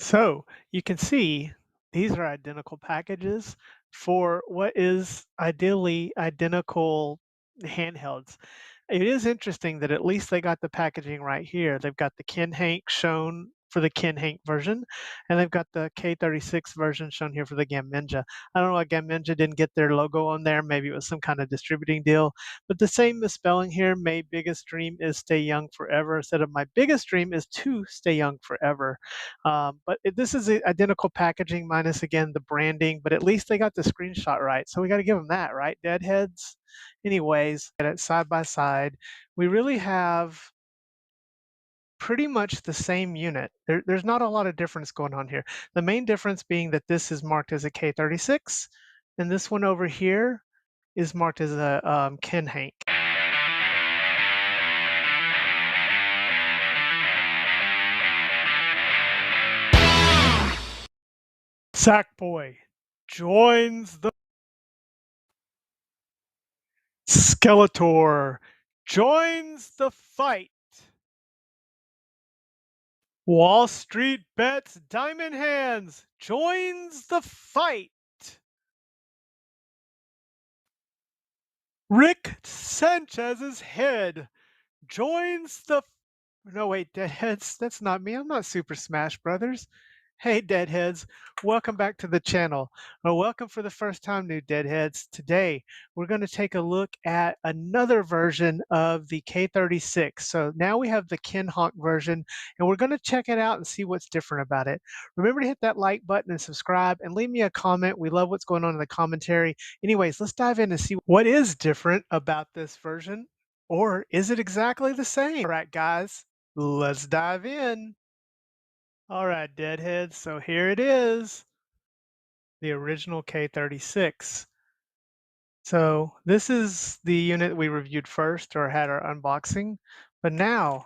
So you can see these are identical packages for what is ideally identical handhelds. It is interesting that at least they got the packaging right here. They've got the Kinhank shown for the Kinhank version, and they've got the K36 version shown here for the Gamninja. I don't know why Gamninja didn't get their logo on there. Maybe it was some kind of distributing deal. But the same misspelling here. My biggest dream is stay young forever instead of my biggest dream is to stay young forever. This is identical packaging minus again the branding, but at least they got the screenshot right. So we got to give them that, right? Deadheads. Anyways, at it side by side, we really have pretty much the same unit. There's not a lot of difference going on here. The main difference being that this is marked as a K36, and this one over here is marked as a Kinhank. Sackboy joins the Skeletor joins the fight. Wall Street Bets Diamond Hands joins the fight. Rick Sanchez's head joins the. No, wait, Deadheads. That's not me. I'm not Super Smash Brothers. Hey, Deadheads. Welcome back to the channel. Or welcome for the first time, new Deadheads. Today, we're going to take a look at another version of the K36. So now we have the Kinhank version, and we're going to check it out and see what's different about it. Remember to hit that like button and subscribe, and leave me a comment. We love what's going on in the commentary. Anyways, let's dive in and see what is different about this version. Or is it exactly the same? All right, guys, let's dive in. All right, Deadheads, so here it is, the original K36. So this is the unit we reviewed first or had our unboxing, but now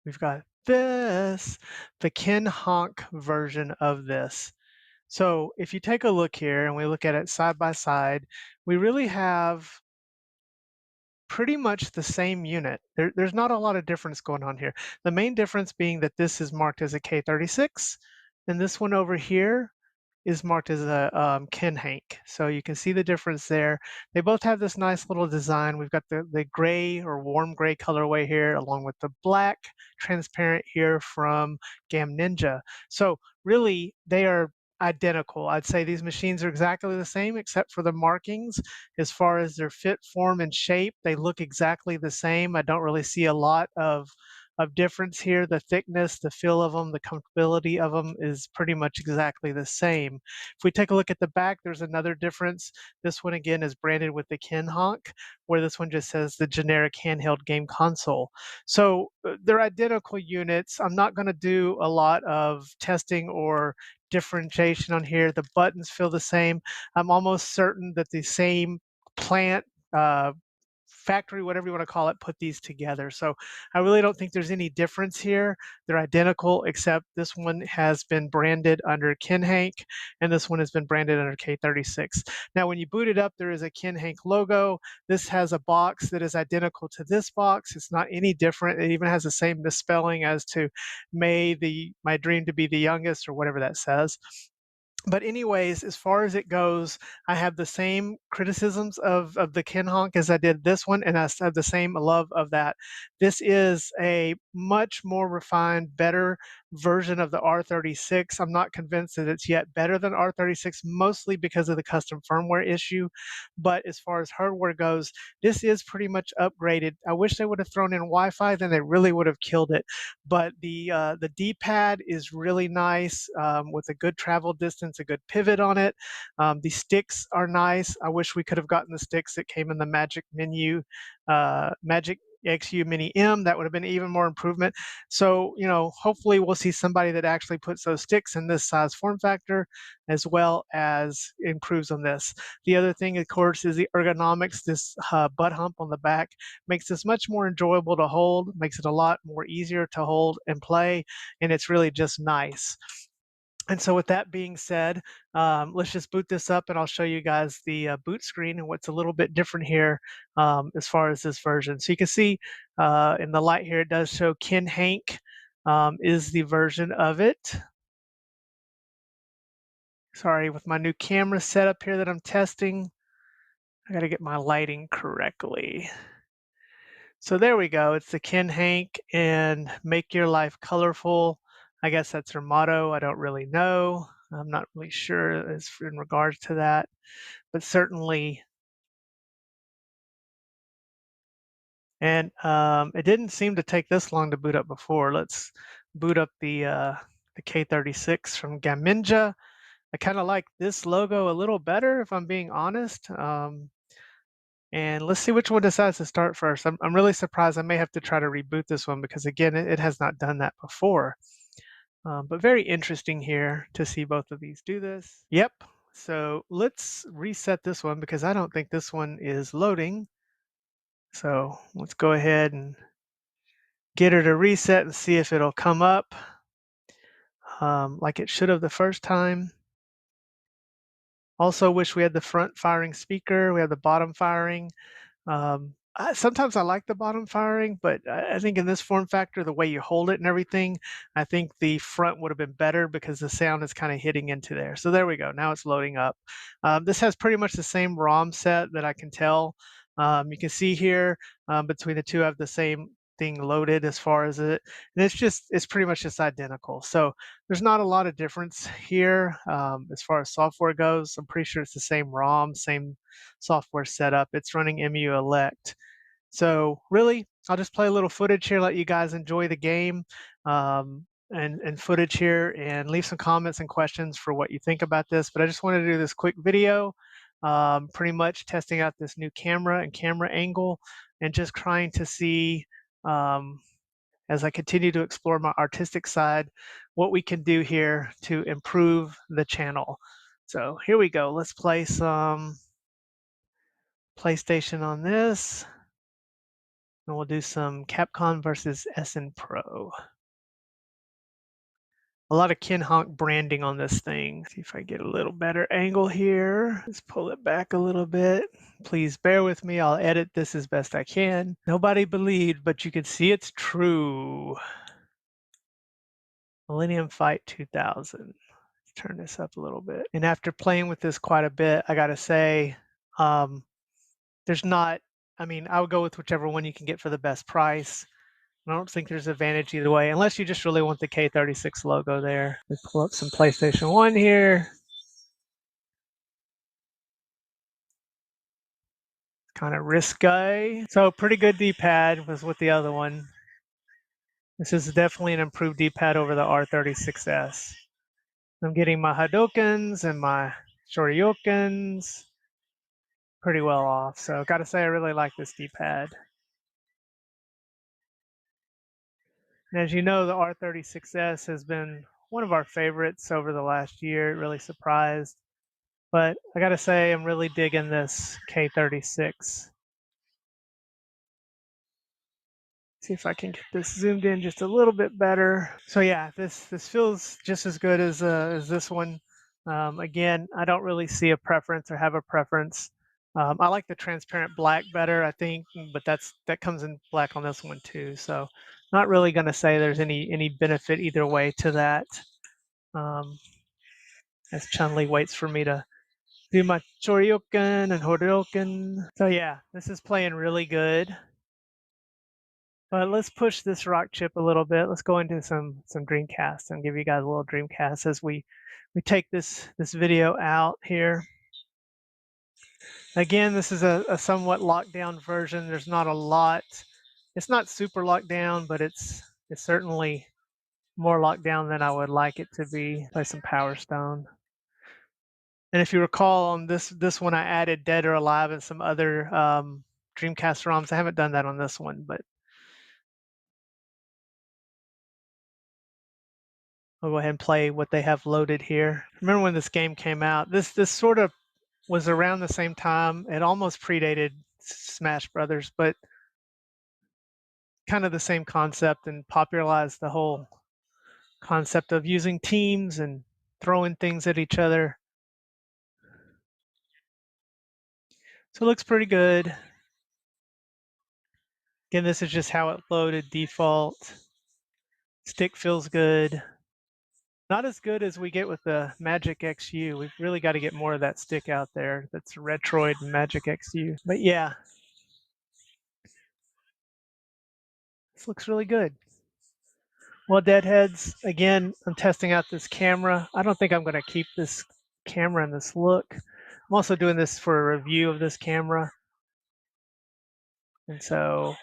we've got this, the Kinhank version of this. So if you take a look here and we look at it side by side, we really have pretty much the same unit. There's not a lot of difference going on here. The main difference being that this is marked as a K36, and this one over here is marked as a Kinhank. So you can see the difference there. They both have this nice little design. We've got the gray or warm gray colorway here, along with the black transparent here from Gamninja. So really, they are identical. I'd say these machines are exactly the same except for the markings. As far as their fit, form, and shape, they look exactly the same. I don't really see a lot of difference here. The thickness, the feel of them, the comfortability of them is pretty much exactly the same. If we take a look at the back, there's another difference. This one again is branded with the Kinhank, where this one just says the generic handheld game console. So they're identical units. I'm not going to do a lot of testing or differentiation on here. The buttons feel the same. I'm almost certain that the same plant factory, whatever you want to call it, put these together. So I really don't think there's any difference here. They're identical, except this one has been branded under Kinhank, and this one has been branded under K36. Now, when you boot it up, there is a Kinhank logo. This has a box that is identical to this box. It's not any different. It even has the same misspelling as to my dream to be the youngest, or whatever that says. But anyways, as far as it goes, I have the same criticisms of the Kinhank as I did this one, and I have the same love of that. This is a much more refined, better version of the R36. I'm not convinced that it's yet better than R36, mostly because of the custom firmware issue. But as far as hardware goes, this is pretty much upgraded. I wish they would have thrown in Wi-Fi, then they really would have killed it. But the D-pad is really nice with a good travel distance, a good pivot on it. The sticks are nice. I wish we could have gotten the sticks that came in the Magic Menu, Magic XU Mini M. That would have been even more improvement. So, hopefully we'll see somebody that actually puts those sticks in this size form factor, as well as improves on this. The other thing, of course, is the ergonomics. This butt hump on the back makes this much more enjoyable to hold, makes it a lot more easier to hold and play, and it's really just nice. And so with that being said, let's just boot this up and I'll show you guys the boot screen and what's a little bit different here as far as this version. So you can see in the light here, it does show Kinhank is the version of it. Sorry, with my new camera setup here that I'm testing, I gotta get my lighting correctly. So there we go. It's the Kinhank and make your life colorful. I guess that's her motto. I don't really know. I'm not really sure as in regards to that, but certainly. And it didn't seem to take this long to boot up before. Let's boot up the K36 from Gaminja. I kind of like this logo a little better, if I'm being honest. And let's see which one decides to start first. I'm really surprised. I may have to try to reboot this one because, again, it has not done that before. But very interesting here to see both of these do this. Yep. So let's reset this one because I don't think this one is loading. So let's go ahead and get her to reset and see if it'll come up like it should have the first time. Also wish we had the front firing speaker. We have the bottom firing. Sometimes I like the bottom firing, but I think in this form factor, the way you hold it and everything, I think the front would have been better because the sound is kind of hitting into there. So there we go. Now it's loading up. This has pretty much the same ROM set that I can tell. You can see here between the two, I have the same thing loaded as far as it, and it's pretty much just identical. So there's not a lot of difference here as far as software goes. I'm pretty sure it's the same ROM, same software setup. It's running MU Elect. So really, I'll just play a little footage here, let you guys enjoy the game and footage here, and leave some comments and questions for what you think about this. But I just wanted to do this quick video, pretty much testing out this new camera and camera angle, and just trying to see um, as I continue to explore my artistic side, what we can do here to improve the channel. So here we go. Let's play some PlayStation on this. And we'll do some Capcom versus SN Pro. A lot of Kinhank branding on this thing. See if I get a little better angle here. Let's pull it back a little bit. Please bear with me. I'll edit this as best I can. Nobody believed, but you can see it's true. Millennium Fight 2000. Let's turn this up a little bit. And after playing with this quite a bit, I gotta say, there's not, I mean, I would go with whichever one you can get for the best price. I don't think there's advantage either way, unless you just really want the K36 logo there. Let's pull up some PlayStation 1 here. Kind of risque. So pretty good D-pad was with the other one. This is definitely an improved D-pad over the R36S. I'm getting my Hadoukens and my Shoryukens pretty well off. So gotta say I really like this D-pad. And as you know, the R36S has been one of our favorites over the last year. It really surprised. But I gotta say, I'm really digging this K36. See if I can get this zoomed in just a little bit better. So yeah, this feels just as good as this one. Again, I don't really see a preference or have a preference. I like the transparent black better, I think, but that comes in black on this one too. So not really gonna say there's any benefit either way to that. As Chun-Li waits for me to do my Shoryuken and Hadoken. So yeah, this is playing really good. But let's push this rock chip a little bit. Let's go into some Dreamcast and give you guys a little Dreamcast as we take this video out here. Again, this is a somewhat locked down version. There's not a lot. It's not super locked down, but it's certainly more locked down than I would like it to be. Play some Power Stone. And if you recall on this one, I added Dead or Alive and some other Dreamcast ROMs. I haven't done that on this one, but I'll go ahead and play what they have loaded here. Remember when this game came out? This sort of was around the same time. It almost predated Smash Brothers, but kind of the same concept and popularized the whole concept of using teams and throwing things at each other. So it looks pretty good. Again, this is just how it loaded default. Stick feels good. Not as good as we get with the Magic XU. We've really got to get more of that stick out there. That's Retroid Magic XU. But yeah, this looks really good. Well, Deadheads, again, I'm testing out this camera. I don't think I'm going to keep this camera in this look. I'm also doing this for a review of this camera. And so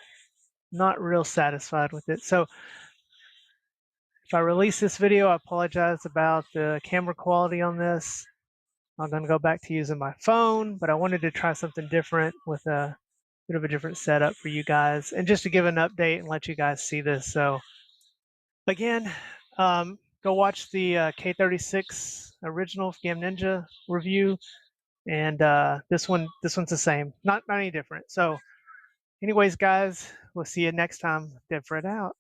not real satisfied with it. So if I release this video, I apologize about the camera quality on this. I'm going to go back to using my phone, but I wanted to try something different with a bit of a different setup for you guys and just to give an update and let you guys see this. So again, go watch the K36 original Game Ninja review, and this one's the same, not any different. So anyways, guys, we'll see you next time. Deadhead out.